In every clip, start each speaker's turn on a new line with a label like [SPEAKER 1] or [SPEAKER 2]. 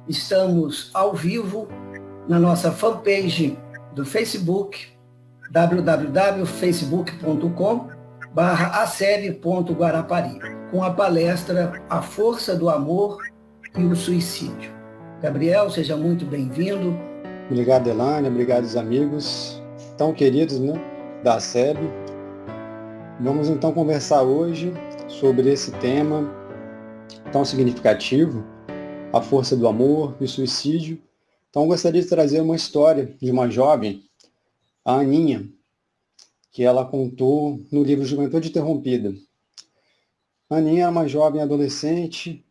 [SPEAKER 1] Estamos ao vivo na nossa fanpage do Facebook, www.facebook.com/aceb.guarapari, com a palestra A Força do Amor e o Suicídio. Gabriel, seja muito bem-vindo.
[SPEAKER 2] Obrigado, Elane, obrigado aos amigos tão queridos, da ACEB. Vamos então conversar hoje sobre esse tema tão significativo, a força do amor e o suicídio. Então, gostaria de trazer uma história de uma jovem, a Aninha, que ela contou no livro Juventude Interrompida. A Aninha era uma jovem adolescente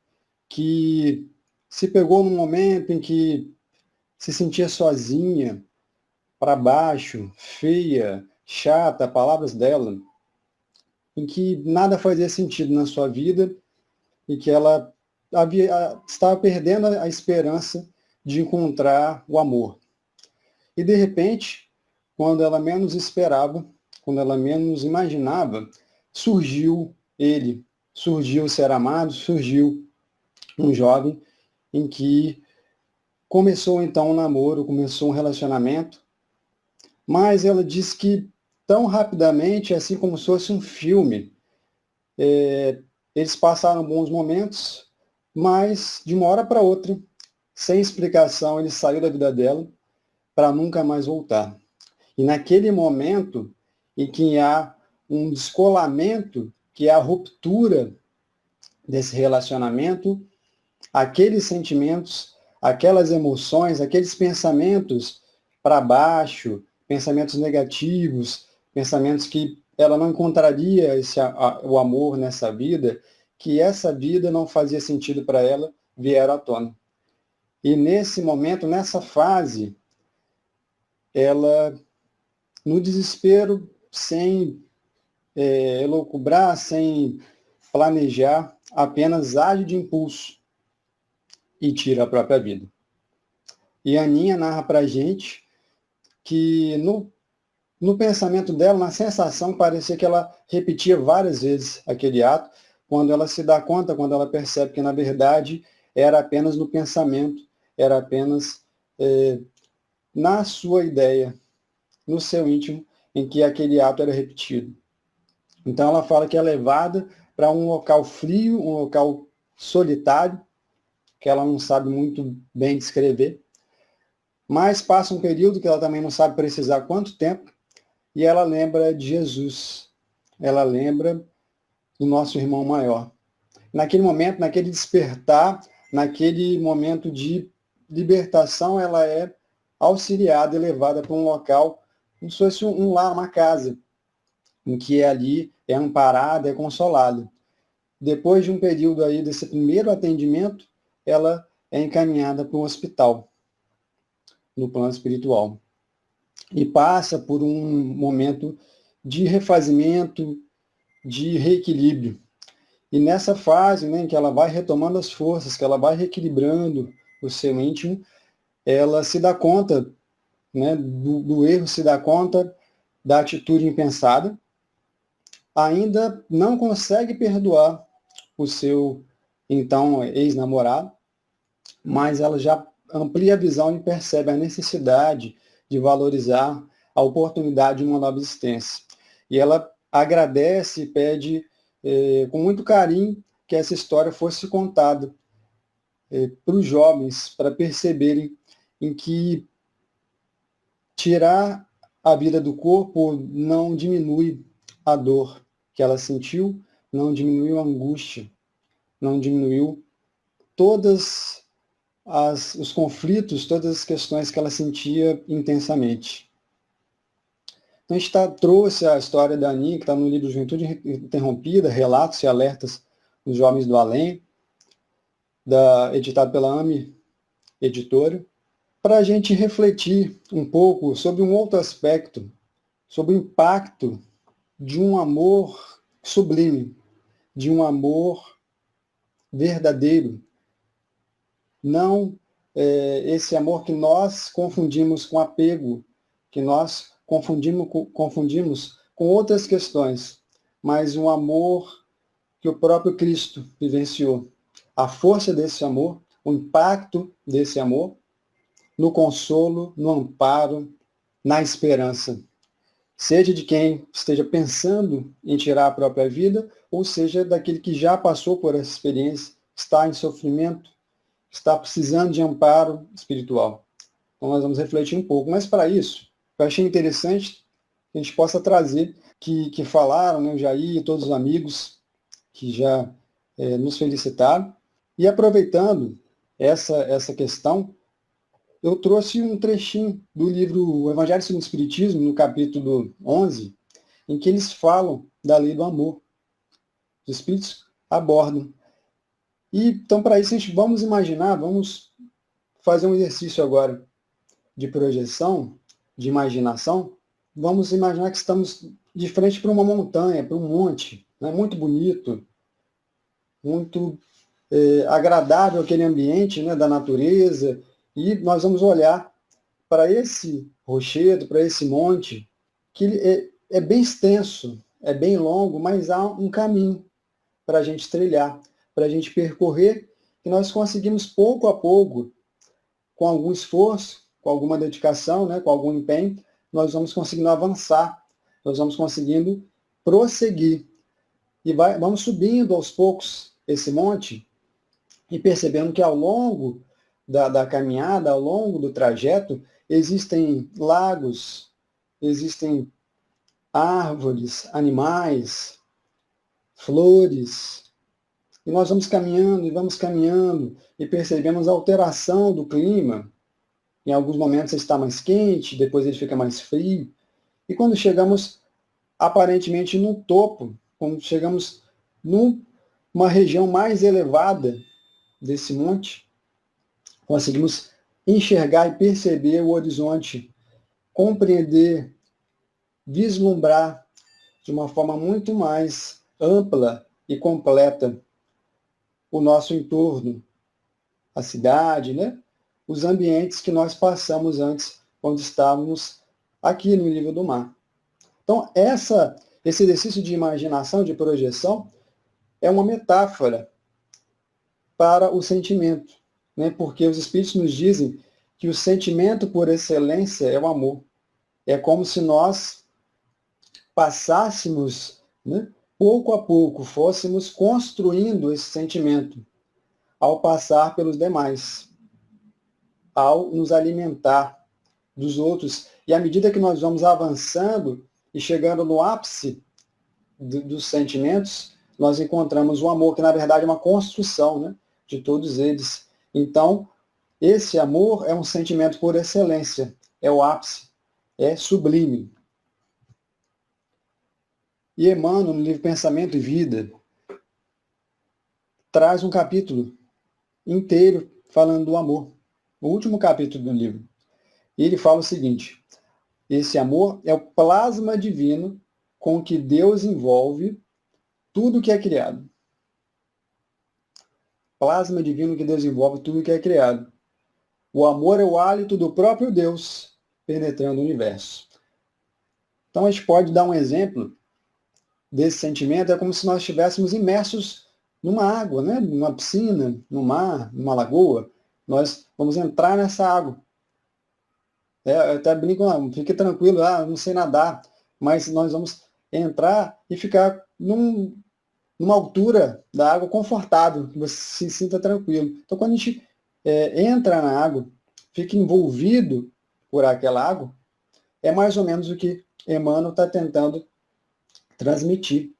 [SPEAKER 2] que se pegou num momento em que se sentia sozinha, para baixo, feia, chata, palavras dela, em que nada fazia sentido na sua vida e que ela estava perdendo a esperança de encontrar o amor. E, de repente, quando ela menos esperava, quando ela menos imaginava, surgiu ele, surgiu o ser amado, surgiu um jovem em que começou então um namoro, começou um relacionamento, mas ela disse que tão rapidamente, assim como se fosse um filme, eles passaram bons momentos, mas de uma hora para outra, sem explicação, ele saiu da vida dela para nunca mais voltar. E naquele momento em que há um descolamento, que é a ruptura desse relacionamento, aqueles sentimentos, aquelas emoções, aqueles pensamentos para baixo, pensamentos negativos, pensamentos que ela não encontraria o amor nessa vida, que essa vida não fazia sentido para ela, vieram à tona. E nesse momento, nessa fase, ela, no desespero, sem elocubrar, sem planejar, apenas age de impulso e tira a própria vida. E a Aninha narra para a gente que no pensamento dela, na sensação, parecia que ela repetia várias vezes aquele ato, quando ela se dá conta, quando ela percebe que, na verdade, era apenas no pensamento, era apenas na sua ideia, no seu íntimo, em que aquele ato era repetido. Então ela fala que é levada para um local frio, um local solitário, que ela não sabe muito bem descrever, mas passa um período que ela também não sabe precisar quanto tempo, e ela lembra de Jesus, ela lembra do nosso irmão maior. Naquele momento, naquele despertar, naquele momento de libertação, ela é auxiliada e levada para um local, como se fosse um lar, uma casa, em que ali é amparada, é consolada. Depois de um período aí desse primeiro atendimento, ela é encaminhada para um hospital, no plano espiritual. E passa por um momento de refazimento, de reequilíbrio. E nessa fase, em que ela vai retomando as forças, que ela vai reequilibrando o seu íntimo, ela se dá conta do erro, se dá conta da atitude impensada, ainda não consegue perdoar o seu, então, ex-namorado, mas ela já amplia a visão e percebe a necessidade de valorizar a oportunidade de uma nova existência. E ela agradece e pede com muito carinho que essa história fosse contada para os jovens, para perceberem em que tirar a vida do corpo não diminui a dor que ela sentiu, não diminuiu a angústia, não diminuiu todos os conflitos, todas as questões que ela sentia intensamente. Então, a gente trouxe a história da Aninha, que está no livro Juventude Interrompida, Relatos e Alertas dos Jovens do Além, editado pela AME Editora, para a gente refletir um pouco sobre um outro aspecto, sobre o impacto de um amor sublime, de um amor verdadeiro. Não esse amor que nós confundimos com apego, que nós confundimos com outras questões, mas um amor que o próprio Cristo vivenciou. A força desse amor, o impacto desse amor no consolo, no amparo, na esperança. Seja de quem esteja pensando em tirar a própria vida, ou seja daquele que já passou por essa experiência, está em sofrimento, está precisando de amparo espiritual. Então nós vamos refletir um pouco. Mas para isso, eu achei interessante que a gente possa trazer, que falaram, né, o Jair e todos os amigos que já nos felicitaram. E aproveitando essa questão, eu trouxe um trechinho do livro O Evangelho segundo o Espiritismo, no capítulo 11, em que eles falam da lei do amor. Os Espíritos abordam. E, então, para isso, vamos imaginar, vamos fazer um exercício agora de projeção, de imaginação. Vamos imaginar que estamos de frente para uma montanha, para um monte, né, muito bonito, muito agradável aquele ambiente, né, da natureza, e nós vamos olhar para esse rochedo, para esse monte, que ele é bem extenso, é bem longo, mas há um caminho para a gente trilhar, para a gente percorrer, que nós conseguimos pouco a pouco, com algum esforço, com alguma dedicação, né, com algum empenho, nós vamos conseguindo avançar, nós vamos conseguindo prosseguir. E vamos subindo aos poucos esse monte e percebendo que ao longo da caminhada, ao longo do trajeto, existem lagos, existem árvores, animais, flores. E nós vamos caminhando e percebemos a alteração do clima. Em alguns momentos está mais quente, depois ele fica mais frio. E quando chegamos aparentemente no topo, quando chegamos numa região mais elevada desse monte, conseguimos enxergar e perceber o horizonte, compreender, vislumbrar de uma forma muito mais ampla e completa o nosso entorno, a cidade, né? Os ambientes que nós passamos antes, quando estávamos aqui no nível do mar. Então, esse exercício de imaginação, de projeção, é uma metáfora para o sentimento, né? Porque os Espíritos nos dizem que o sentimento por excelência é o amor. É como se nós passássemos, né, pouco a pouco, fôssemos construindo esse sentimento ao passar pelos demais, ao nos alimentar dos outros. E à medida que nós vamos avançando e chegando no ápice dos sentimentos, nós encontramos o amor, que na verdade é uma construção, né, de todos eles. Então, esse amor é um sentimento por excelência, é o ápice, é sublime. E Emmanuel, no livro Pensamento e Vida, traz um capítulo inteiro falando do amor. O último capítulo do livro. E ele fala o seguinte: esse amor é o plasma divino com que Deus envolve tudo que é criado. Plasma divino que Deus envolve tudo que é criado. O amor é o hálito do próprio Deus penetrando o universo. Então a gente pode dar um exemplo desse sentimento, é como se nós estivéssemos imersos numa água, né? Numa piscina, no mar, numa lagoa. Nós vamos entrar nessa água. Eu até brinco, fique tranquilo, eu não sei nadar, mas nós vamos entrar e ficar numa altura da água confortável, que você se sinta tranquilo. Então, quando a gente entra na água, fica envolvido por aquela água, é mais ou menos o que Emmanuel está tentando transmitir.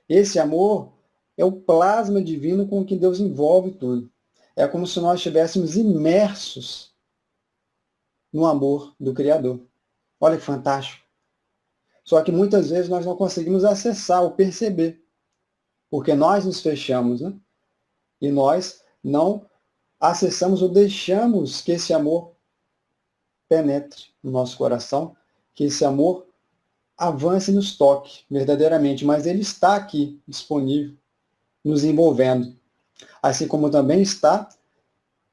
[SPEAKER 2] Esse amor é o plasma divino com que Deus envolve tudo. É como se nós estivéssemos imersos no amor do Criador. Olha que fantástico. Só que muitas vezes nós não conseguimos acessar ou perceber, porque nós nos fechamos, né? E nós não acessamos ou deixamos que esse amor penetre no nosso coração, que esse amor avance e nos toque verdadeiramente, mas ele está aqui, disponível, nos envolvendo. Assim como também está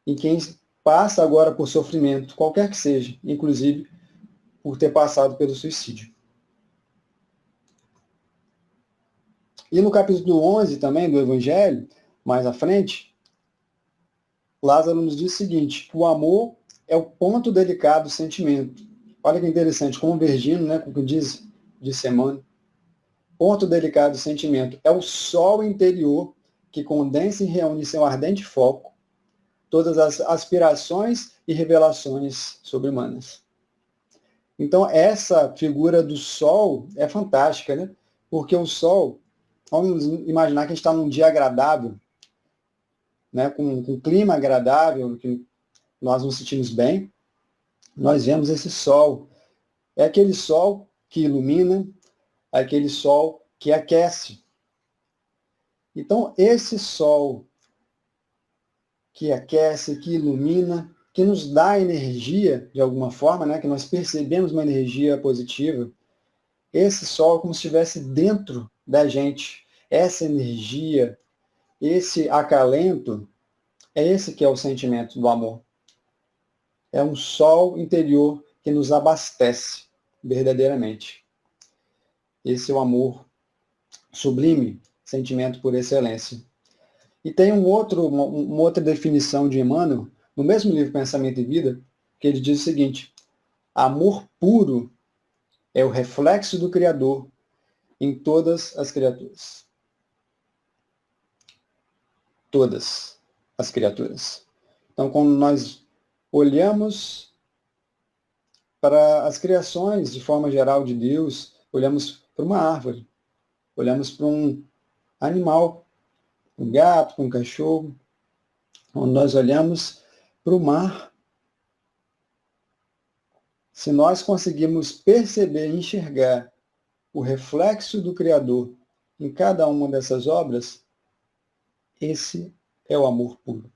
[SPEAKER 2] em quem passa agora por sofrimento, qualquer que seja, inclusive por ter passado pelo suicídio. E no capítulo 11 também do Evangelho, mais à frente, Lázaro nos diz o seguinte: o amor é o ponto delicado do sentimento. Olha que interessante, como Vergino, né, como diz Emmanuel, ponto delicado do sentimento é o sol interior que condensa e reúne em seu ardente foco todas as aspirações e revelações sobre-humanas. Então, essa figura do sol é fantástica, né? Porque o sol, vamos imaginar que a gente está num dia agradável, né? com um clima agradável, que nós nos sentimos bem, nós vemos esse sol. É aquele sol que ilumina, é aquele sol que aquece. Então, esse sol que aquece, que ilumina, que nos dá energia, de alguma forma, né? Que nós percebemos uma energia positiva, esse sol é como se estivesse dentro da gente. Essa energia, esse acalento, é esse que é o sentimento do amor. É um sol interior que nos abastece verdadeiramente. Esse é o amor sublime, sentimento por excelência. E tem uma outra definição de Emmanuel, no mesmo livro Pensamento e Vida, que ele diz o seguinte: amor puro é o reflexo do Criador em todas as criaturas. Todas as criaturas. Então, quando nós olhamos para as criações, de forma geral, de Deus, olhamos para uma árvore, olhamos para um animal, um gato, um cachorro, quando nós olhamos para o mar, se nós conseguirmos perceber e enxergar o reflexo do Criador em cada uma dessas obras, esse é o amor puro.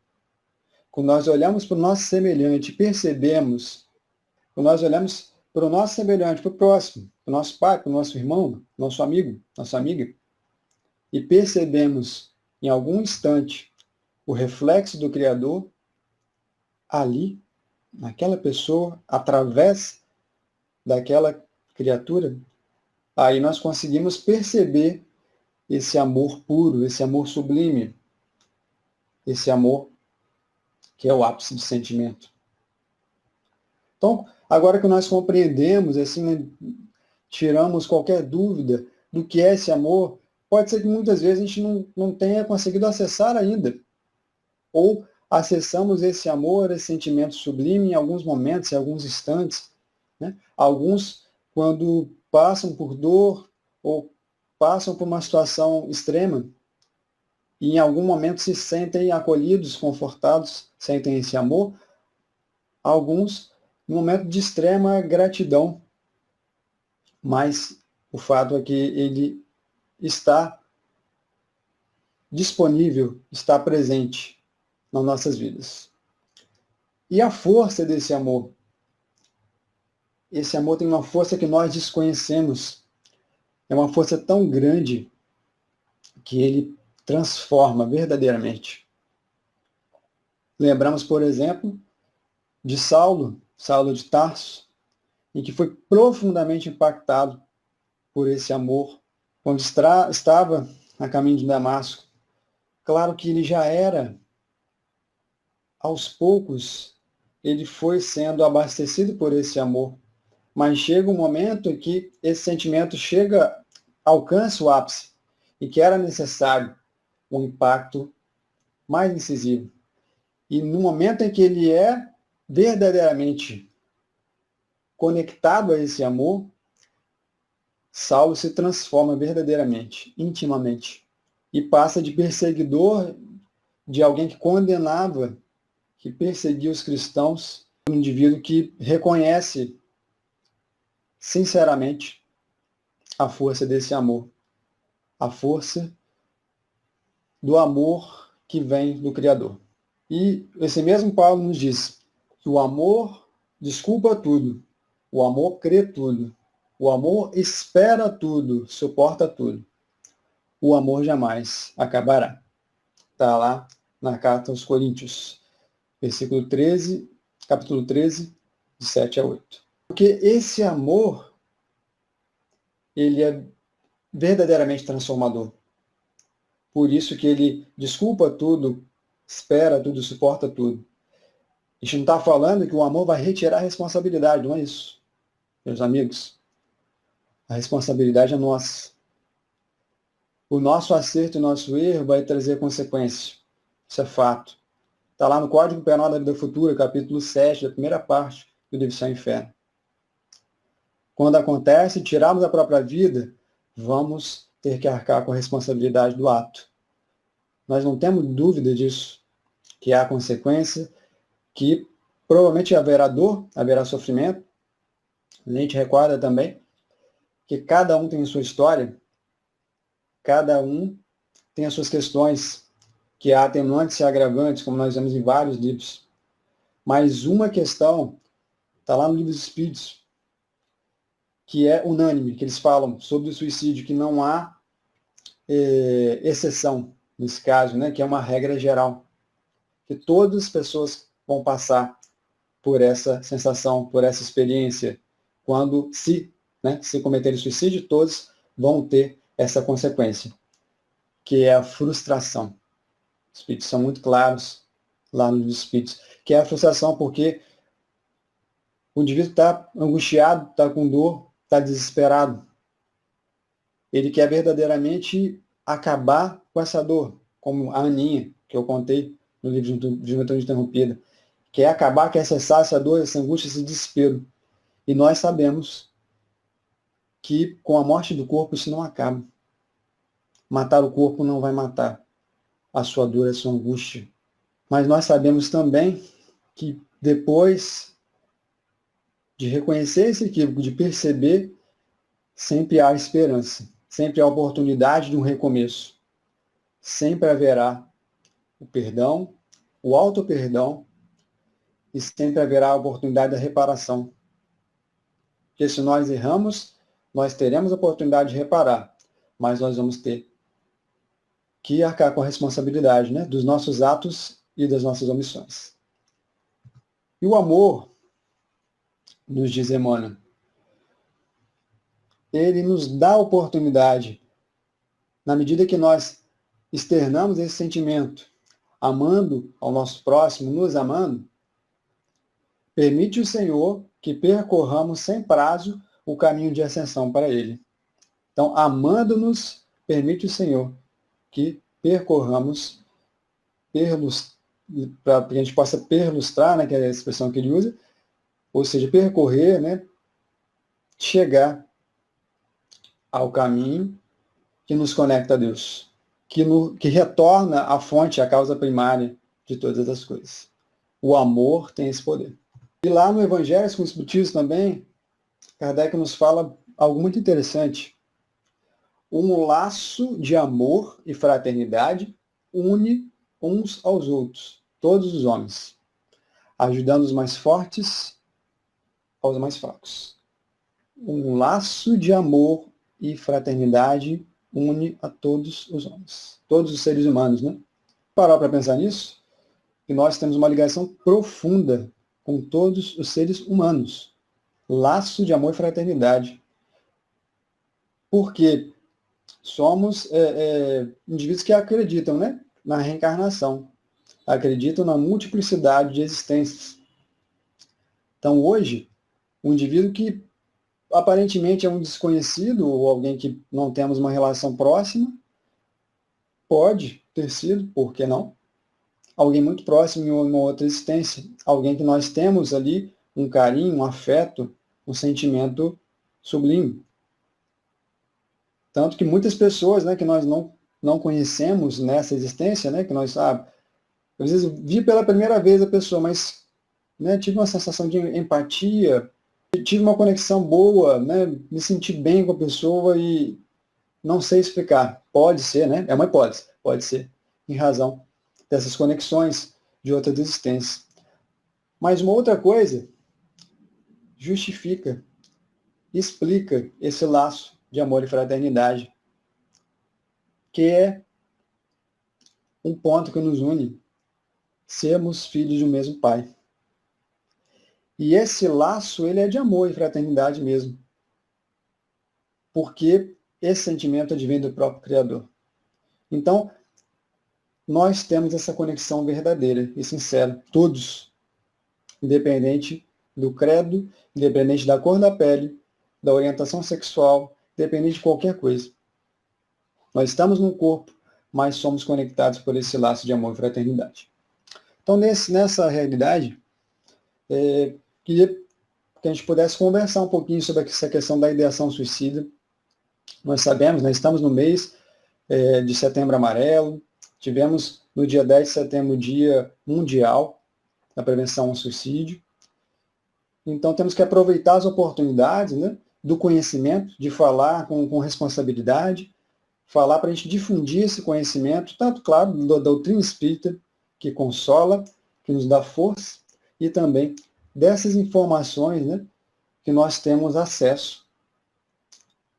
[SPEAKER 2] Quando nós olhamos para o nosso semelhante, percebemos, quando nós olhamos para o nosso semelhante, para o próximo, para o nosso pai, para o nosso irmão, nosso amigo, nossa amiga, e percebemos em algum instante o reflexo do Criador, ali, naquela pessoa, através daquela criatura, aí nós conseguimos perceber esse amor puro, esse amor sublime, esse amor que é o ápice do sentimento. Então, agora que nós compreendemos, assim, né, tiramos qualquer dúvida do que é esse amor, pode ser que muitas vezes a gente não tenha conseguido acessar ainda. Ou acessamos esse amor, esse sentimento sublime em alguns momentos, em alguns instantes. Né? Alguns, quando passam por dor ou passam por uma situação extrema, e em algum momento se sentem acolhidos, confortados, sentem esse amor. Alguns, no momento de extrema gratidão, mas o fato é que ele está disponível, está presente nas nossas vidas. E a força desse amor? Esse amor tem uma força que nós desconhecemos. É uma força tão grande que ele transforma verdadeiramente. Lembramos, por exemplo, de Saulo de Tarso, em que foi profundamente impactado por esse amor, quando estava a caminho de Damasco. Claro que ele já era, aos poucos, ele foi sendo abastecido por esse amor, mas chega um momento em que esse sentimento alcança o ápice, e que era necessário um impacto mais incisivo. E no momento em que ele é verdadeiramente conectado a esse amor, Saulo se transforma verdadeiramente, intimamente, e passa de perseguidor, de alguém que condenava, que perseguia os cristãos, um indivíduo que reconhece sinceramente a força desse amor, a força do amor que vem do Criador. E esse mesmo Paulo nos diz que o amor desculpa tudo, o amor crê tudo, o amor espera tudo, suporta tudo. O amor jamais acabará. Está lá na carta aos Coríntios, capítulo 13, de 7 a 8. Porque esse amor, ele é verdadeiramente transformador. Por isso que ele desculpa tudo, espera tudo, suporta tudo. A gente não está falando que o amor vai retirar a responsabilidade, não é isso, meus amigos. A responsabilidade é nossa. O nosso acerto e o nosso erro vai trazer consequência. Isso é fato. Está lá no Código Penal da Vida Futura, capítulo 7, da primeira parte do livro Céu e Inferno. Quando acontece, tirarmos a própria vida, vamos ter que arcar com a responsabilidade do ato. Nós não temos dúvida disso, que há consequência, que provavelmente haverá dor, haverá sofrimento. A gente recorda também que cada um tem a sua história, cada um tem as suas questões, que há atenuantes e agravantes, como nós vemos em vários livros. Mas uma questão está lá no Livro dos Espíritos, que é unânime, que eles falam sobre o suicídio, que não há exceção nesse caso, né, que é uma regra geral, que todas as pessoas vão passar por essa sensação, por essa experiência, quando se cometerem suicídio, todos vão ter essa consequência, que é a frustração. Os Espíritos são muito claros lá no Livro dos Espíritos, que é a frustração porque o indivíduo está angustiado, está com dor, está desesperado. Ele quer verdadeiramente acabar com essa dor, como a Aninha, que eu contei no livro de Juventude Interrompida. Quer acabar, quer cessar essa dor, essa angústia, esse desespero. E nós sabemos que com a morte do corpo isso não acaba. Matar o corpo não vai matar a sua dor, a sua angústia. Mas nós sabemos também que depois de reconhecer esse equívoco, de perceber, sempre há esperança, sempre há oportunidade de um recomeço. Sempre haverá o perdão, o auto-perdão, e sempre haverá a oportunidade da reparação. Porque se nós erramos, nós teremos a oportunidade de reparar, mas nós vamos ter que arcar com a responsabilidade, né, dos nossos atos e das nossas omissões. E o amor, nos diz Emmanuel, ele nos dá a oportunidade, na medida que nós externamos esse sentimento, amando ao nosso próximo, nos amando, permite o Senhor que percorramos sem prazo o caminho de ascensão para Ele. Então, amando-nos, permite o Senhor que percorramos, para que a gente possa perlustrar, né, que é a expressão que ele usa, ou seja, percorrer, né, chegar ao caminho que nos conecta a Deus, que retorna à fonte, à causa primária de todas as coisas. O amor tem esse poder. E lá no Evangelho com os Espiritismo também, Kardec nos fala algo muito interessante. Um laço de amor e fraternidade une uns aos outros, todos os homens, ajudando os mais fortes aos mais fracos. Um laço de amor e fraternidade une a todos os homens, todos os seres humanos, né? Parar para pensar nisso, que nós temos uma ligação profunda com todos os seres humanos. Laço de amor e fraternidade. Porque somos indivíduos que acreditam, né, na reencarnação. Acreditam na multiplicidade de existências. Então, hoje, um indivíduo que aparentemente é um desconhecido ou alguém que não temos uma relação próxima, pode ter sido, por que não, alguém muito próximo em uma outra existência, alguém que nós temos ali um carinho, um afeto, um sentimento sublime. Tanto que muitas pessoas, né, que nós não conhecemos nessa existência, né, que nós, às vezes vi pela primeira vez a pessoa, mas, né, tive uma sensação de empatia, tive uma conexão boa, né, me senti bem com a pessoa e não sei explicar. Pode ser, né? É uma hipótese, pode ser, em razão dessas conexões de outras existências. Mas uma outra coisa justifica, explica esse laço de amor e fraternidade, que é um ponto que nos une, sermos filhos do mesmo Pai. E esse laço, ele é de amor e fraternidade mesmo, porque esse sentimento advém do próprio Criador. Então, nós temos essa conexão verdadeira e sincera, todos, independente do credo, independente da cor da pele, da orientação sexual, independente de qualquer coisa. Nós estamos num corpo, mas somos conectados por esse laço de amor e fraternidade. Então, nessa realidade, queria que a gente pudesse conversar um pouquinho sobre essa questão da ideação suicida. Nós sabemos, nós estamos no mês de Setembro Amarelo, tivemos no dia 10 de setembro o Dia Mundial da Prevenção ao Suicídio. Então, temos que aproveitar as oportunidades, né, do conhecimento, de falar com responsabilidade, falar para a gente difundir esse conhecimento, tanto, claro, da doutrina espírita, que consola, que nos dá força, e também dessas informações, né, que nós temos acesso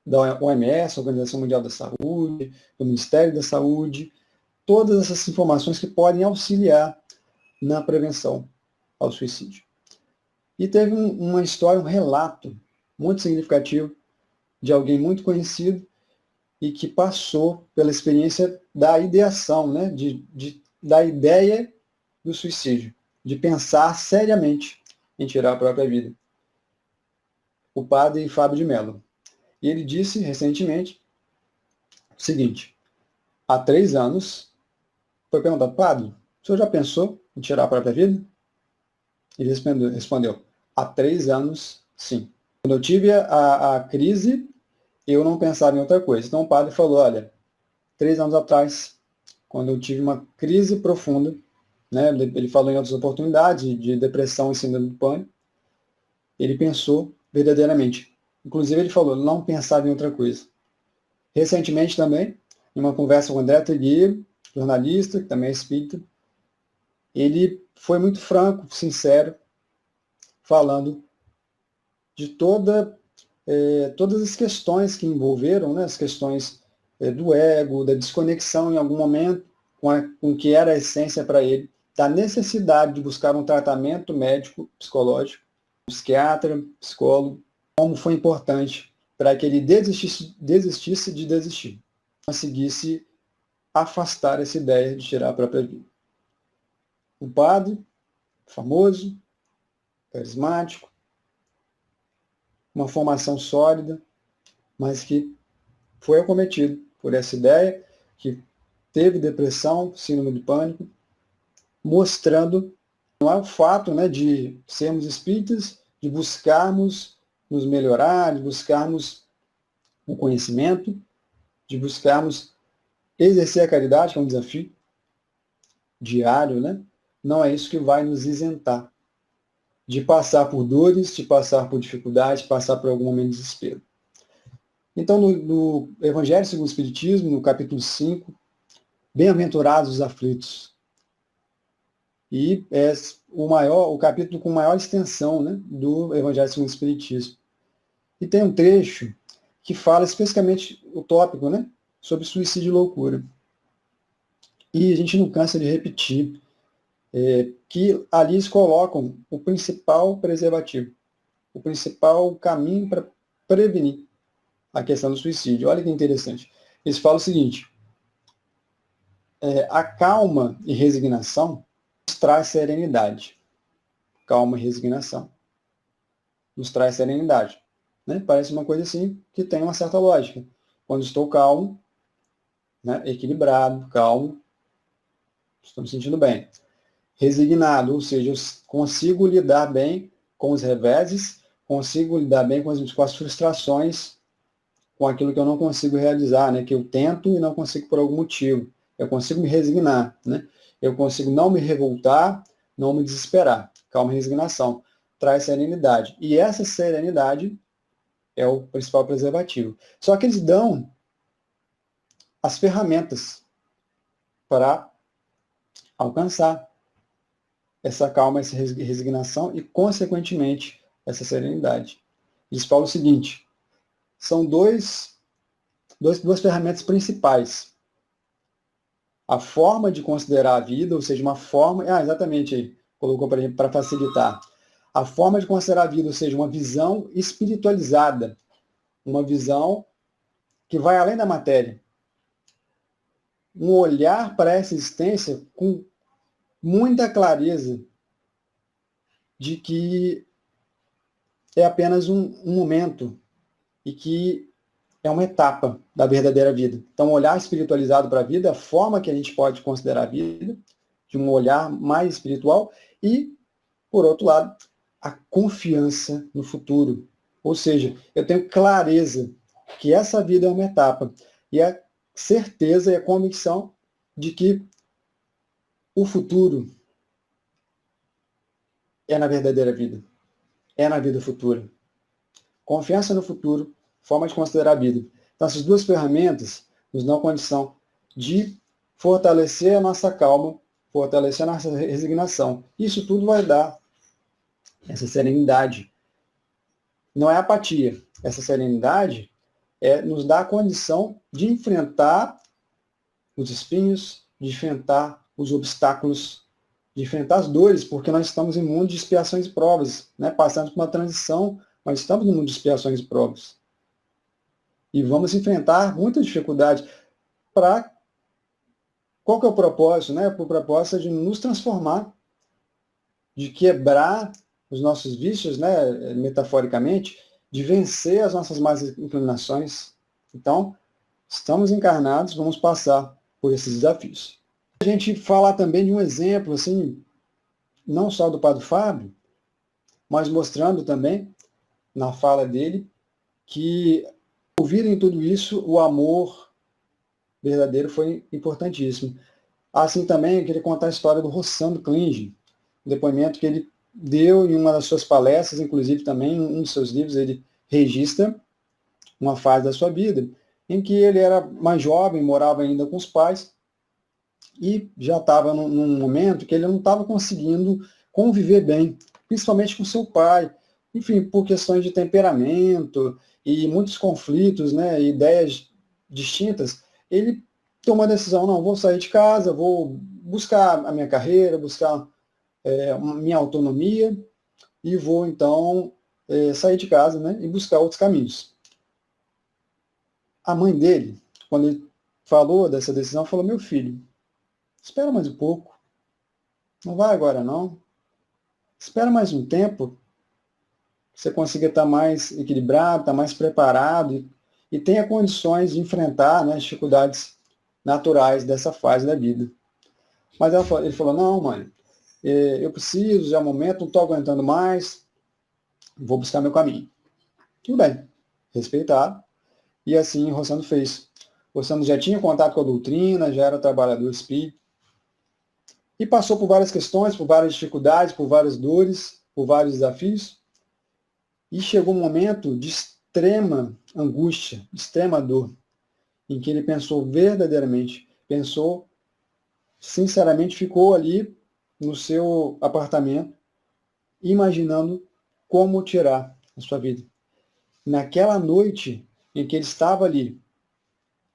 [SPEAKER 2] da OMS, Organização Mundial da Saúde, do Ministério da Saúde, todas essas informações que podem auxiliar na prevenção ao suicídio. E teve uma história, um relato muito significativo de alguém muito conhecido e que passou pela experiência da ideação, né, da ideia do suicídio, de pensar seriamente em tirar a própria vida. O padre Fábio de Mello. E ele disse recentemente o seguinte: há 3 anos, foi perguntado, padre, o senhor já pensou em tirar a própria vida? Ele respondeu, há 3 anos, sim. Quando eu tive a crise, eu não pensava em outra coisa. Então o padre falou, olha, 3 anos atrás, quando eu tive uma crise profunda, né, ele falou em outras oportunidades de depressão e síndrome do pânico, ele pensou verdadeiramente. Inclusive ele falou, não pensava em outra coisa. Recentemente também, em uma conversa com o André Trigueiro, jornalista, que também é espírita, ele foi muito franco, sincero, falando de todas as questões que envolveram, né, as questões do ego, da desconexão em algum momento com o que era a essência para ele, da necessidade de buscar um tratamento médico, psicológico, psiquiatra, psicólogo, como foi importante para que ele desistisse de desistir, conseguisse afastar essa ideia de tirar a própria vida. Um padre famoso, carismático, uma formação sólida, mas que foi acometido por essa ideia, que teve depressão, síndrome do pânico, mostrando não é o fato, né, de sermos espíritas, de buscarmos nos melhorar, de buscarmos o conhecimento, de buscarmos exercer a caridade, que é um desafio diário, né? Não é isso que vai nos isentar de passar por dores, de passar por dificuldades, de passar por algum momento de desespero. Então, no Evangelho segundo o Espiritismo, no capítulo 5, bem-aventurados os aflitos. E é o capítulo com maior extensão, né, do Evangelho segundo o Espiritismo. E tem um trecho que fala especificamente o tópico, né, sobre suicídio e loucura. E a gente não cansa de repetir que ali eles colocam o principal preservativo, o principal caminho para prevenir a questão do suicídio. Olha que interessante. Eles falam o seguinte, a calma e resignação nos traz serenidade. Calma e resignação nos traz serenidade. Né? Parece uma coisa assim que tem uma certa lógica. Quando estou calmo, né, equilibrado, calmo, estou me sentindo bem. Resignado, ou seja, eu consigo lidar bem com os reveses, consigo lidar bem com as frustrações, com aquilo que eu não consigo realizar, né, que eu tento e não consigo por algum motivo. Eu consigo me resignar, né? Eu consigo não me revoltar, não me desesperar. Calma e resignação traz serenidade. E essa serenidade é o principal preservativo. Só que eles dão as ferramentas para alcançar essa calma, essa resignação e, consequentemente, essa serenidade. Eles falam o seguinte, são duas ferramentas principais. A forma de considerar a vida, ou seja, uma forma... exatamente aí, colocou para facilitar. A forma de considerar a vida, ou seja, uma visão espiritualizada, uma visão que vai além da matéria. um olhar para essa existência com muita clareza de que é apenas um momento e que é uma etapa da verdadeira vida. Então, um olhar espiritualizado para a vida, a forma que a gente pode considerar a vida, de um olhar mais espiritual, e, por outro lado, a confiança no futuro. Ou seja, eu tenho clareza que essa vida é uma etapa, e a certeza e a convicção de que o futuro é na verdadeira vida, é na vida futura. Confiança no futuro, forma de considerar a vida. Então, essas duas ferramentas nos dão condição de fortalecer a nossa calma, fortalecer a nossa resignação. Isso tudo vai dar essa serenidade. Não é apatia. Essa serenidade nos dá a condição de enfrentar os espinhos, de enfrentar os obstáculos, de enfrentar as dores, porque nós estamos em um mundo de expiações e provas, né? Passamos por uma transição, nós estamos no mundo de expiações e provas. E vamos enfrentar muita dificuldade para... Qual que é o propósito? Né? O propósito é de nos transformar, de quebrar os nossos vícios, né? Metaforicamente, de vencer as nossas más inclinações. Então, estamos encarnados, vamos passar por esses desafios. A gente falar também de um exemplo, assim, não só do Padre Fábio, mas mostrando também, na fala dele, que ouvir em tudo isso, o amor verdadeiro foi importantíssimo. Assim também, eu queria contar a história do Rossandro Klinge, um depoimento que ele deu em uma das suas palestras, inclusive também um dos seus livros, ele registra uma fase da sua vida em que ele era mais jovem, morava ainda com os pais, e já estava num momento que ele não estava conseguindo conviver bem, principalmente com seu pai, enfim, por questões de temperamento e muitos conflitos, né, ideias distintas. Ele tomou a decisão, não, vou sair de casa, vou buscar a minha carreira, buscar minha autonomia, e vou, então, sair de casa, né, e buscar outros caminhos. A mãe dele, quando ele falou dessa decisão, falou, meu filho, espera mais um pouco, não vai agora não, espera mais um tempo, que você consiga estar mais equilibrado, estar mais preparado e tenha condições de enfrentar, né, as dificuldades naturais dessa fase da vida. Mas ele falou, não, mãe, eu preciso, já é o momento, não estou aguentando mais, vou buscar meu caminho. Tudo bem, respeitado. E assim Rossandro fez. Rossandro já tinha contato com a doutrina, já era trabalhador espírita, e passou por várias questões, por várias dificuldades, por várias dores, por vários desafios, e chegou um momento de extrema angústia, de extrema dor, em que ele pensou verdadeiramente, pensou sinceramente, ficou ali no seu apartamento, imaginando como tirar a sua vida. Naquela noite em que ele estava ali,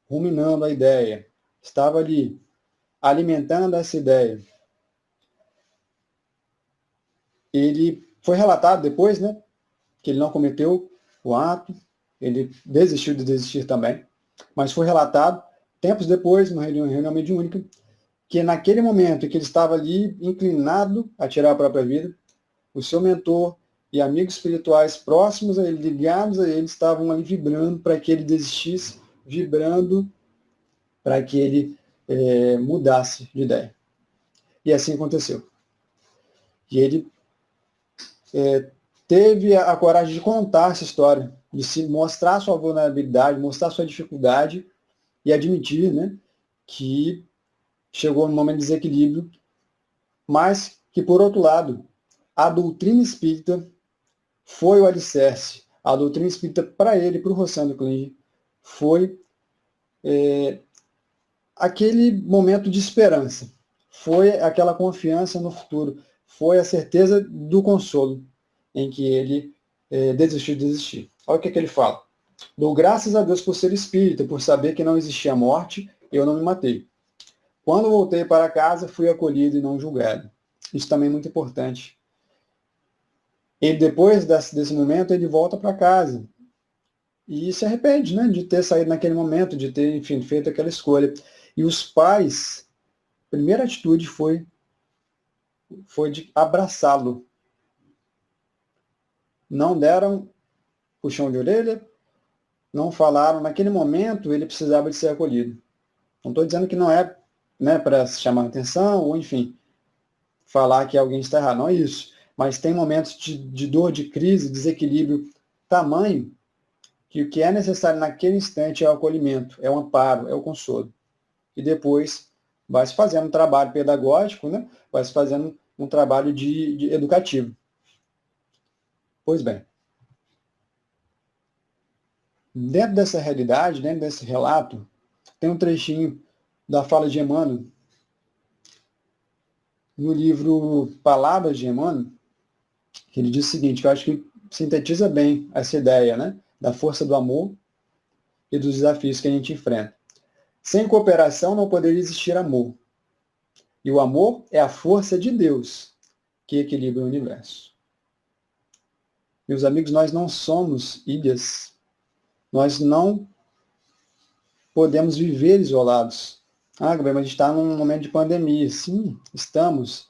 [SPEAKER 2] ruminando a ideia, estava ali, alimentando essa ideia, ele foi relatado depois, né, que ele não cometeu o ato, ele desistiu de desistir também, mas foi relatado, tempos depois, numa reunião mediúnica, que naquele momento em que ele estava ali inclinado a tirar a própria vida, o seu mentor e amigos espirituais próximos a ele, ligados a ele, estavam ali vibrando para que ele desistisse, vibrando para que ele mudasse de ideia. E assim aconteceu. E ele teve a coragem de contar essa história, de se mostrar sua vulnerabilidade, mostrar sua dificuldade e admitir, né, que chegou num momento de desequilíbrio, mas que, por outro lado, a doutrina espírita foi o alicerce. A doutrina espírita, para ele, para o Rossandro Klinge, foi aquele momento de esperança, foi aquela confiança no futuro, foi a certeza do consolo em que ele desistiu de desistir. Olha o que ele fala. Dou graças a Deus por ser espírita, por saber que não existia morte, eu não me matei. Quando voltei para casa, fui acolhido e não julgado. Isso também é muito importante. Ele, depois desse momento, ele volta para casa. e se arrepende, né, de ter saído naquele momento, de ter, enfim, feito aquela escolha. E os pais, a primeira atitude foi de abraçá-lo. Não deram puxão de orelha, não falaram, naquele momento ele precisava de ser acolhido. Não estou dizendo que não é, né, para chamar atenção, ou enfim, falar que alguém está errado, não é isso. Mas tem momentos de dor, de crise, desequilíbrio tamanho, que o que é necessário naquele instante é o acolhimento, é o amparo, é o consolo. E depois vai se fazendo um trabalho pedagógico, né? Vai se fazendo um trabalho de educativo. Pois bem, dentro dessa realidade, dentro desse relato, tem um trechinho da fala de Emmanuel, no livro Palavras de Emmanuel, que ele diz o seguinte, que eu acho que sintetiza bem essa ideia, né? Da força do amor e dos desafios que a gente enfrenta. Sem cooperação não poderia existir amor. E o amor é a força de Deus que equilibra o universo. Meus amigos, nós não somos ilhas. Nós não podemos viver isolados. Ah, Gabriel, mas a gente está num momento de pandemia. Sim, estamos.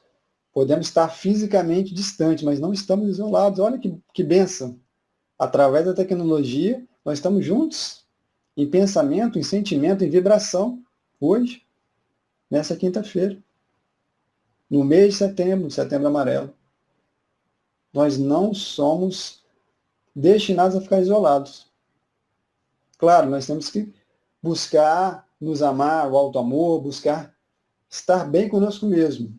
[SPEAKER 2] Podemos estar fisicamente distantes, mas não estamos isolados. Olha que bênção. Através da tecnologia, nós estamos juntos, em pensamento, em sentimento, em vibração, hoje, nessa quinta-feira, no mês de setembro, setembro amarelo. Nós não somos destinados a ficar isolados. Claro, nós temos que buscar nos amar, o auto-amor, buscar estar bem conosco mesmo.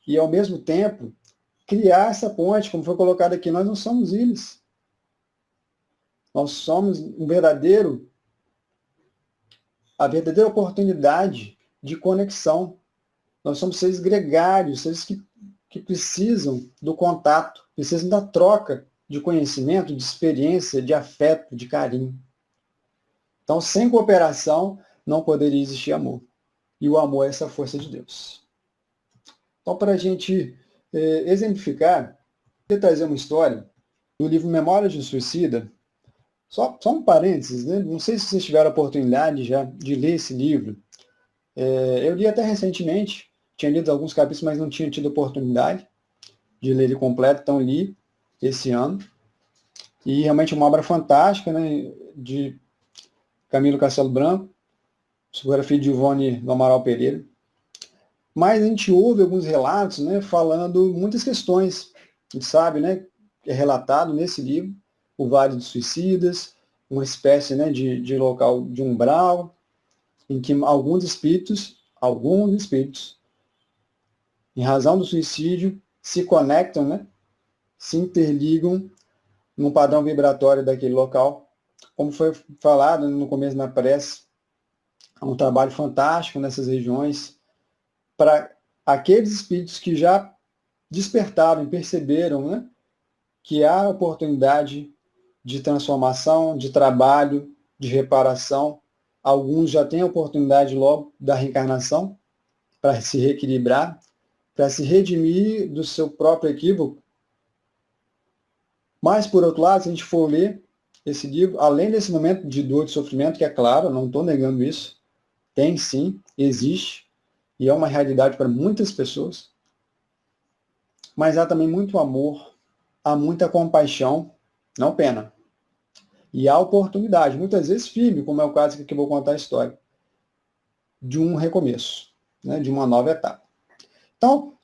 [SPEAKER 2] E, ao mesmo tempo, criar essa ponte, como foi colocado aqui. Nós não somos ilhas. Nós somos a verdadeira oportunidade de conexão. Nós somos seres gregários, seres que precisam do contato, precisam da troca de conhecimento, de experiência, de afeto, de carinho. Então, sem cooperação, não poderia existir amor. E o amor é essa força de Deus. Então, para a gente exemplificar, eu vou trazer uma história do livro Memórias de um Suicida. Só um parênteses, né? Não sei se vocês tiveram a oportunidade já de ler esse livro. Eu li até recentemente, tinha lido alguns capítulos, mas não tinha tido oportunidade de ler ele completo, então li esse ano. E realmente uma obra fantástica, né? De Camilo Castelo Branco, psicografia de Ivone do Amaral Pereira. Mas a gente ouve alguns relatos, né, falando muitas questões. A gente sabe, né, que é relatado nesse livro, o Vale dos Suicidas, uma espécie, né, de local de umbral, em que alguns espíritos, em razão do suicídio, se conectam, né, se interligam num padrão vibratório daquele local. Como foi falado no começo da prece, há um trabalho fantástico nessas regiões para aqueles espíritos que já despertaram e perceberam, né, que há oportunidade de transformação, de trabalho, de reparação. Alguns já têm a oportunidade logo da reencarnação para se reequilibrar, para se redimir do seu próprio equívoco. Mas, por outro lado, se a gente for ler esse livro, além desse momento de dor e de sofrimento, que é claro, não estou negando isso, tem sim, existe, e é uma realidade para muitas pessoas, mas há também muito amor, há muita compaixão, não pena. E há oportunidade, muitas vezes firme, como é o caso que eu vou contar a história, de um recomeço, né, de uma nova etapa. Então,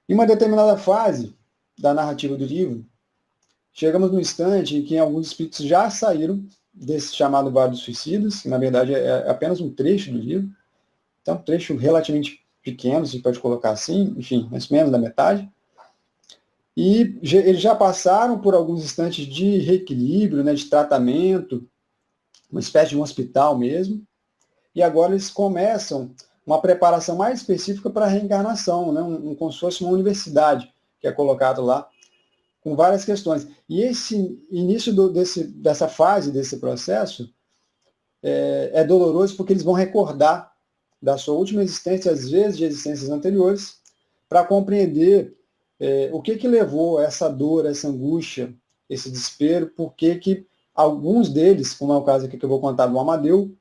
[SPEAKER 2] em uma determinada fase da narrativa do livro, chegamos no instante em que alguns espíritos já saíram desse chamado Vale dos Suicidas, que na verdade é apenas um trecho do livro, então um trecho relativamente pequeno, se pode colocar assim, enfim, mais ou menos da metade. E eles já passaram por alguns instantes de reequilíbrio, né, de tratamento, uma espécie de um hospital mesmo, e agora eles começam uma preparação mais específica para a reencarnação, né, como se fosse uma universidade, que é colocado lá, com várias questões. E esse início dessa fase, desse processo, é doloroso porque eles vão recordar da sua última existência, às vezes de existências anteriores, para compreender o que levou a essa dor, essa angústia, esse desespero, por que alguns deles, como é o caso aqui que eu vou contar do Amadeu,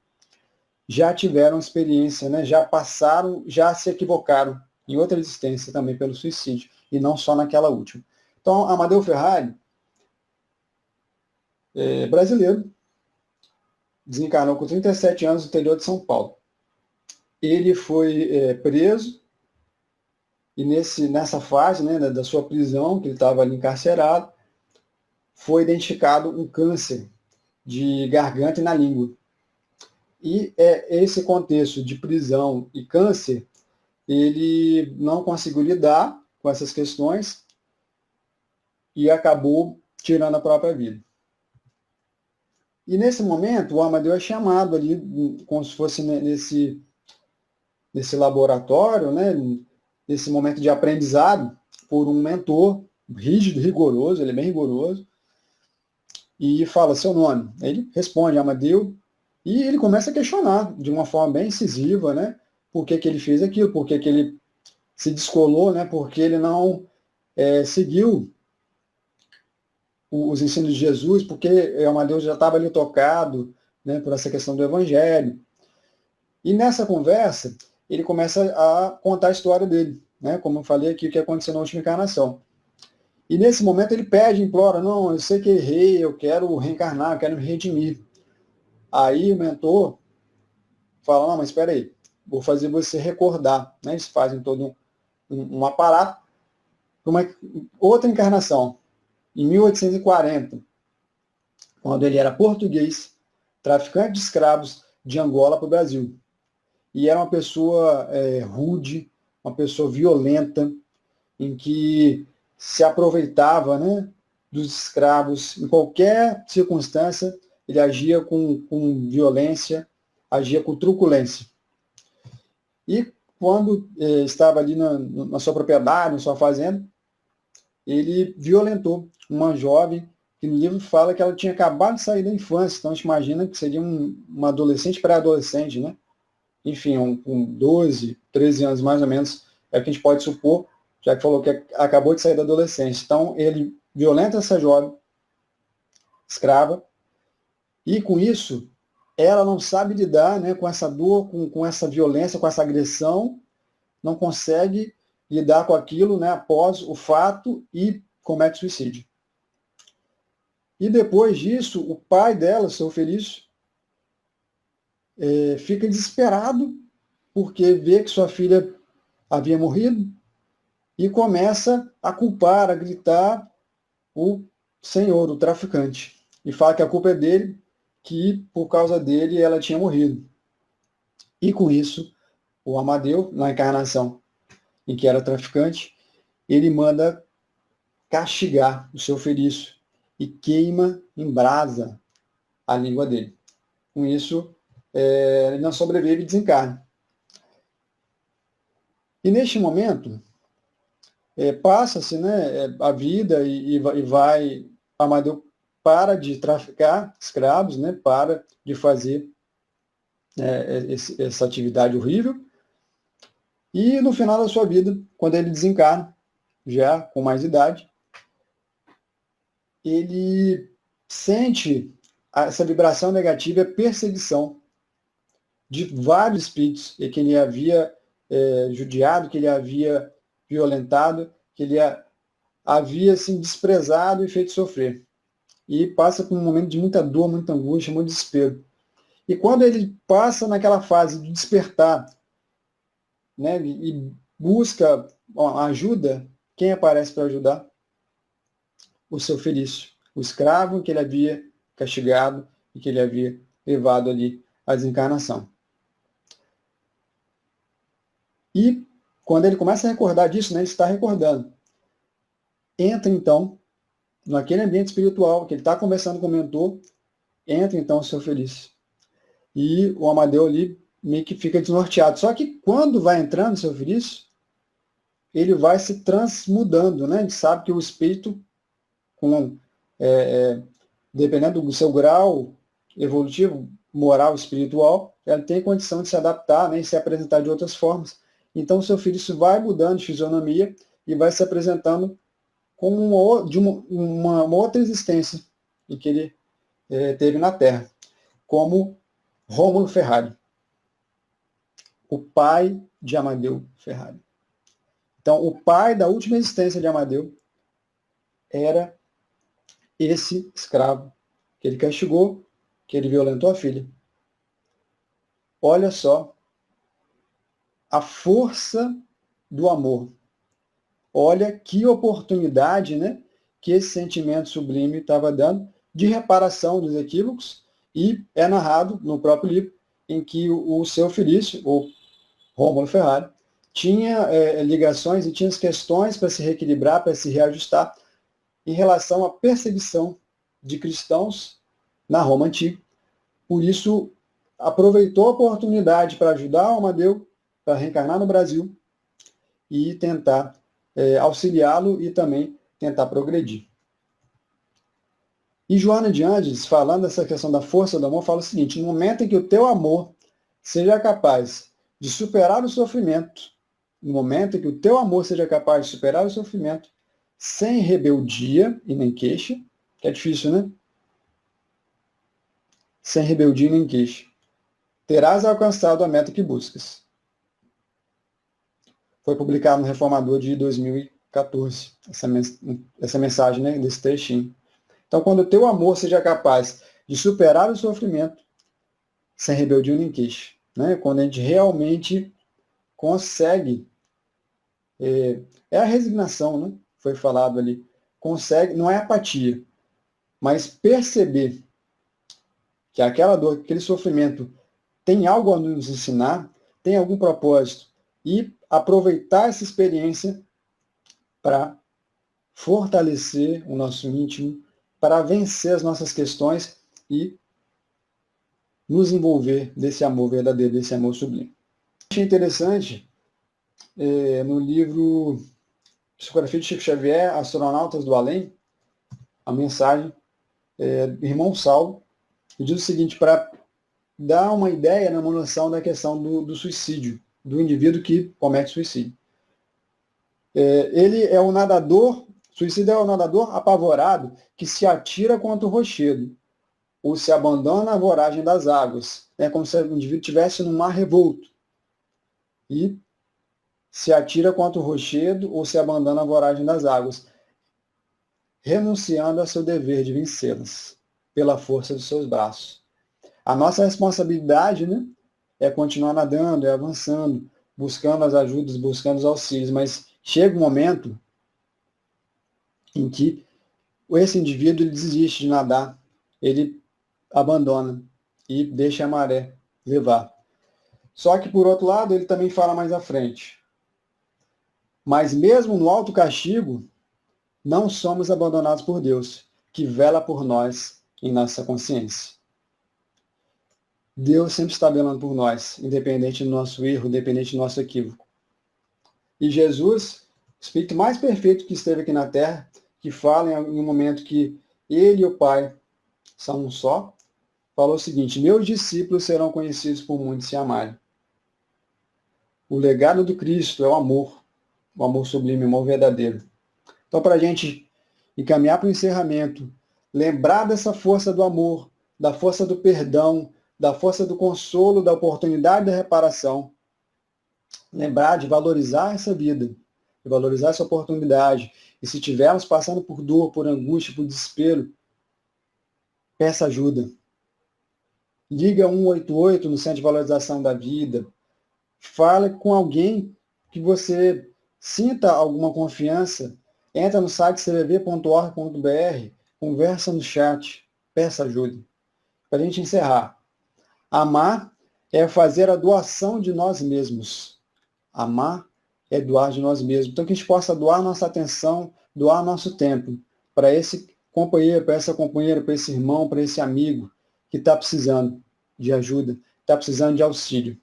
[SPEAKER 2] já tiveram experiência, né? Já passaram, já se equivocaram em outra existência também pelo suicídio, e não só naquela última. Então, Amadeu Ferrari, brasileiro, desencarnou com 37 anos no interior de São Paulo. Ele foi preso, e nessa fase, né, da sua prisão, que ele estava ali encarcerado, foi identificado um câncer de garganta e na língua. E esse contexto de prisão e câncer, ele não conseguiu lidar com essas questões e acabou tirando a própria vida. E nesse momento, o Amadeu é chamado ali, como se fosse nesse laboratório, né, nesse momento de aprendizado, por um mentor rígido, rigoroso, ele é bem rigoroso, e fala seu nome. Ele responde, Amadeu, e ele começa a questionar de uma forma bem incisiva, né, por que ele fez aquilo, por que ele se descolou, né, por que ele não seguiu os ensinos de Jesus, porque Amadeu já estava ali tocado, né, por essa questão do Evangelho. E nessa conversa, ele começa a contar a história dele, né, como eu falei aqui, o que aconteceu na última encarnação. E nesse momento ele pede, implora, não, eu sei que errei, eu quero reencarnar, eu quero me redimir. Aí o mentor fala, não, mas espera aí, vou fazer você recordar. Né? Eles fazem todo um aparato para uma outra encarnação. Em 1840, quando ele era português, traficante de escravos de Angola para o Brasil. E era uma pessoa rude, uma pessoa violenta, em que se aproveitava, né, dos escravos. Em qualquer circunstância, ele agia com violência, agia com truculência. E quando estava ali na sua propriedade, na sua fazenda, ele violentou uma jovem, que no livro fala que ela tinha acabado de sair da infância, então a gente imagina que seria uma adolescente, pré-adolescente, né? Enfim, com 12, 13 anos mais ou menos, é o que a gente pode supor, já que falou que acabou de sair da adolescência. Então, ele violenta essa jovem, escrava, e com isso, ela não sabe lidar, né, com essa dor, com essa violência, com essa agressão, não consegue lidar com aquilo, né, após o fato e comete suicídio. E depois disso, o pai dela, seu Felício, fica desesperado porque vê que sua filha havia morrido e começa a culpar, a gritar o senhor, o traficante. E fala que a culpa é dele, que por causa dele ela tinha morrido. E com isso, o Amadeu, na encarnação em que era traficante, ele manda castigar o seu Felício e queima em brasa a língua dele. Com isso, ele não sobrevive e desencarna. E neste momento, passa-se, né, a vida e vai, Amadeu para de traficar escravos, né, para de fazer essa atividade horrível, e no final da sua vida, quando ele desencarna, já com mais idade, ele sente essa vibração negativa, a perseguição de vários espíritos que ele havia judiado, que ele havia violentado, que ele havia assim, desprezado e feito sofrer. E passa por um momento de muita dor, muita angústia, muito desespero. E quando ele passa naquela fase de despertar, né, e busca ajuda, quem aparece para ajudar? O seu Felício, o escravo que ele havia castigado e que ele havia levado ali à desencarnação. E quando ele começa a recordar disso, né, ele está recordando. Entra então, naquele ambiente espiritual, que ele está conversando com o mentor, entra então o seu Felício. E o Amadeu ali meio que fica desnorteado. Só que quando vai entrando o seu Felício, ele vai se transmudando, né? Ele sabe que o espírito, dependendo do seu grau evolutivo, moral, espiritual, ela tem condição de se adaptar, né, e se apresentar de outras formas. Então o seu Felício vai mudando de fisionomia e vai se apresentando como uma outra existência, em que ele teve na Terra, como Rômulo Ferrari, o pai de Amadeu Ferrari. Então, o pai da última existência de Amadeu era esse escravo que ele castigou, que ele violentou a filha. Olha só a força do amor. Olha que oportunidade, né, que esse sentimento sublime estava dando de reparação dos equívocos, e é narrado no próprio livro em que o seu Felício, ou Rômulo Ferrari, tinha ligações e tinha as questões para se reequilibrar, para se reajustar em relação à perseguição de cristãos na Roma Antiga. Por isso, aproveitou a oportunidade para ajudar o Amadeu, para reencarnar no Brasil e tentar auxiliá-lo e também tentar progredir. E Joana de Ângeles, falando dessa questão da força do amor, fala o seguinte: no momento em que o teu amor seja capaz de superar o sofrimento, no momento em que o teu amor seja capaz de superar o sofrimento, sem rebeldia e nem queixa, que é difícil, né? Sem rebeldia e nem queixa, terás alcançado a meta que buscas. Foi publicado no Reformador de 2014, essa mensagem, né, desse trechinho. Então, quando o teu amor seja capaz de superar o sofrimento, sem rebeldia nem queixa, né? Quando a gente realmente consegue, é a resignação, né? Foi falado ali, consegue, não é apatia, mas perceber que aquela dor, aquele sofrimento tem algo a nos ensinar, tem algum propósito, e aproveitar essa experiência para fortalecer o nosso íntimo, para vencer as nossas questões e nos envolver desse amor verdadeiro, desse amor sublime. Achei interessante, no livro Psicografia de Chico Xavier, Astronautas do Além, a mensagem do irmão Saulo, que diz o seguinte, para dar uma ideia, uma noção da questão do suicídio, do indivíduo que comete suicídio. Ele é um nadador, suicídio é um nadador apavorado que se atira contra o rochedo, ou se abandona à voragem das águas. É como se o indivíduo estivesse num mar revolto. E se atira contra o rochedo ou se abandona à voragem das águas, renunciando ao seu dever de vencê-las, pela força dos seus braços. A nossa responsabilidade, né, é continuar nadando, é avançando, buscando as ajudas, buscando os auxílios, mas chega um momento em que esse indivíduo ele desiste de nadar, ele abandona e deixa a maré levar. Só que, por outro lado, ele também fala mais à frente. Mas mesmo no alto castigo, não somos abandonados por Deus, que vela por nós em nossa consciência. Deus sempre está velando por nós, independente do nosso erro, independente do nosso equívoco. E Jesus, o Espírito mais perfeito que esteve aqui na Terra, que fala em um momento que ele e o Pai são um só, falou o seguinte: meus discípulos serão conhecidos por muitos se amarem. O legado do Cristo é o amor sublime, o amor verdadeiro. Então, para a gente encaminhar para o encerramento, lembrar dessa força do amor, da força do perdão, da força do consolo, da oportunidade da reparação, lembrar de valorizar essa vida, de valorizar essa oportunidade. E se estivermos passando por dor, por angústia, por desespero, peça ajuda. Liga 188 no Centro de Valorização da Vida. Fale com alguém que você sinta alguma confiança. Entra no site cvv.org.br, conversa no chat, peça ajuda. Para a gente encerrar. Amar é fazer a doação de nós mesmos. Amar é doar de nós mesmos. Então, que a gente possa doar nossa atenção, doar nosso tempo para esse companheiro, para essa companheira, para esse irmão, para esse amigo que está precisando de ajuda, está precisando de auxílio.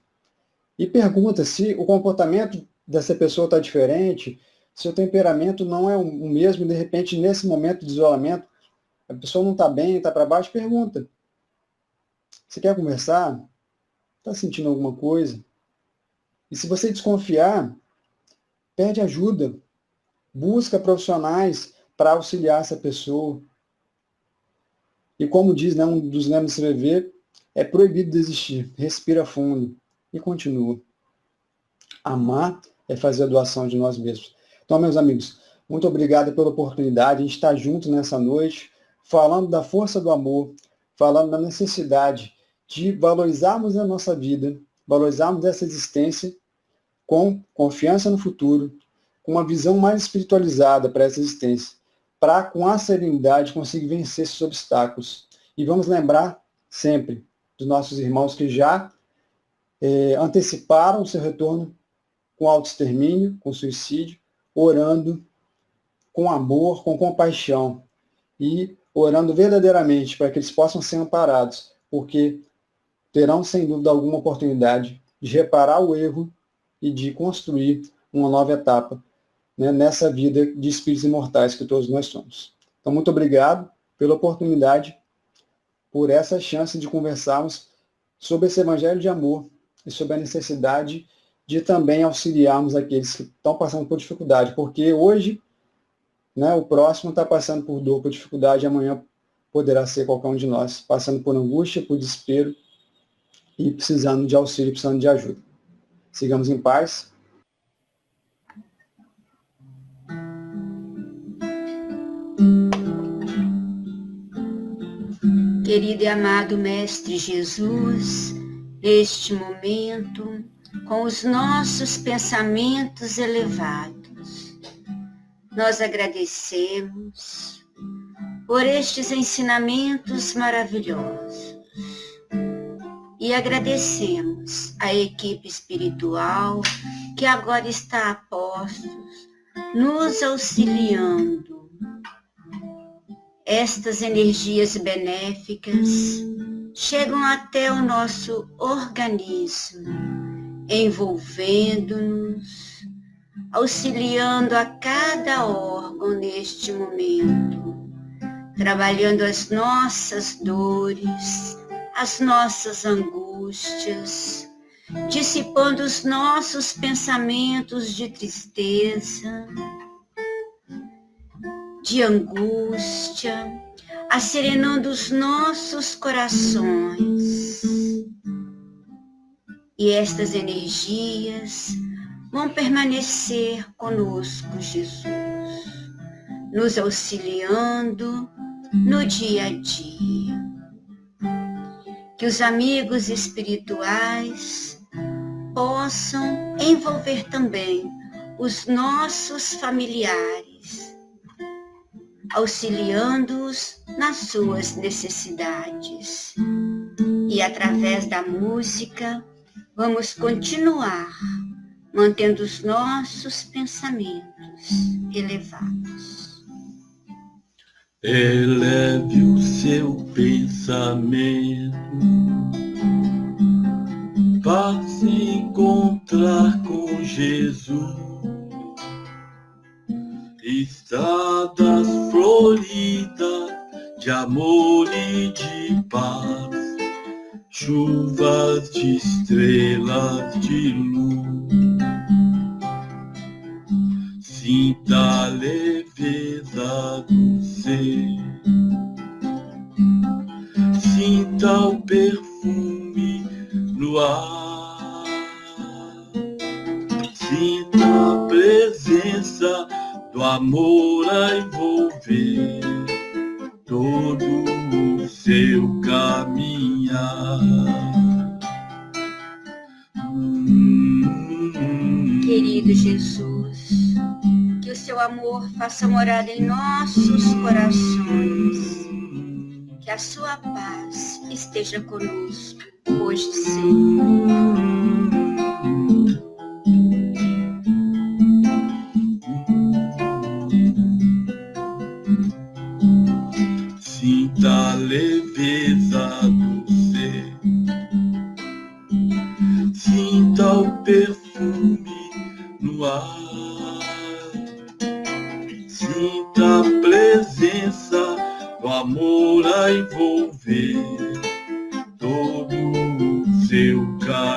[SPEAKER 2] E pergunta se o comportamento dessa pessoa está diferente, se o temperamento não é o mesmo, de repente, nesse momento de isolamento, a pessoa não está bem, está para baixo, pergunta. Você quer conversar? Está sentindo alguma coisa? E se você desconfiar, pede ajuda. Busca profissionais para auxiliar essa pessoa. E como diz, né, um dos lemas do CVV, é proibido desistir. Respira fundo e continua. Amar é fazer a doação de nós mesmos. Então, meus amigos, muito obrigado pela oportunidade. A gente está junto nessa noite, falando da força do amor, falando da necessidade de valorizarmos a nossa vida, valorizarmos essa existência com confiança no futuro, com uma visão mais espiritualizada para essa existência, para, com a serenidade, conseguir vencer esses obstáculos. E vamos lembrar sempre dos nossos irmãos que já anteciparam o seu retorno com autoextermínio, com suicídio, orando com amor, com compaixão e orando verdadeiramente para que eles possam ser amparados, porque terão, sem dúvida alguma, oportunidade de reparar o erro e de construir uma nova etapa, né, nessa vida de espíritos imortais que todos nós somos. Então, muito obrigado pela oportunidade, por essa chance de conversarmos sobre esse evangelho de amor e sobre a necessidade de também auxiliarmos aqueles que estão passando por dificuldade, porque hoje, né, o próximo está passando por dor, por dificuldade, amanhã poderá ser qualquer um de nós, passando por angústia, por desespero e precisando de auxílio, precisando de ajuda. Sigamos em paz.
[SPEAKER 3] Querido e amado Mestre Jesus, neste momento, com os nossos pensamentos elevados, nós agradecemos por estes ensinamentos maravilhosos e agradecemos a equipe espiritual que agora está a postos, nos auxiliando. Estas energias benéficas chegam até o nosso organismo, envolvendo-nos, auxiliando a cada órgão neste momento, trabalhando as nossas dores, as nossas angústias, dissipando os nossos pensamentos de tristeza, de angústia, acerenando os nossos corações. E estas energias vão permanecer conosco, Jesus, nos auxiliando no dia a dia. Que os amigos espirituais possam envolver também os nossos familiares, auxiliando-os nas suas necessidades. E através da música, vamos continuar mantendo os nossos pensamentos elevados.
[SPEAKER 4] Eleve o seu pensamento para se encontrar com Jesus. Estradas floridas de amor e de paz, chuvas de estrelas de luz. Sinta a leveza do ser, sinta o perfume no ar, sinta a presença do amor a envolver todo o seu caminhar.
[SPEAKER 3] Querido Jesus, que o seu amor faça morada em nossos corações, que a sua paz esteja conosco hoje e sempre.
[SPEAKER 4] Sinta a leveza do ser, sinta o perfume no ar, sinta a presença do amor a envolver todo o seu caminho.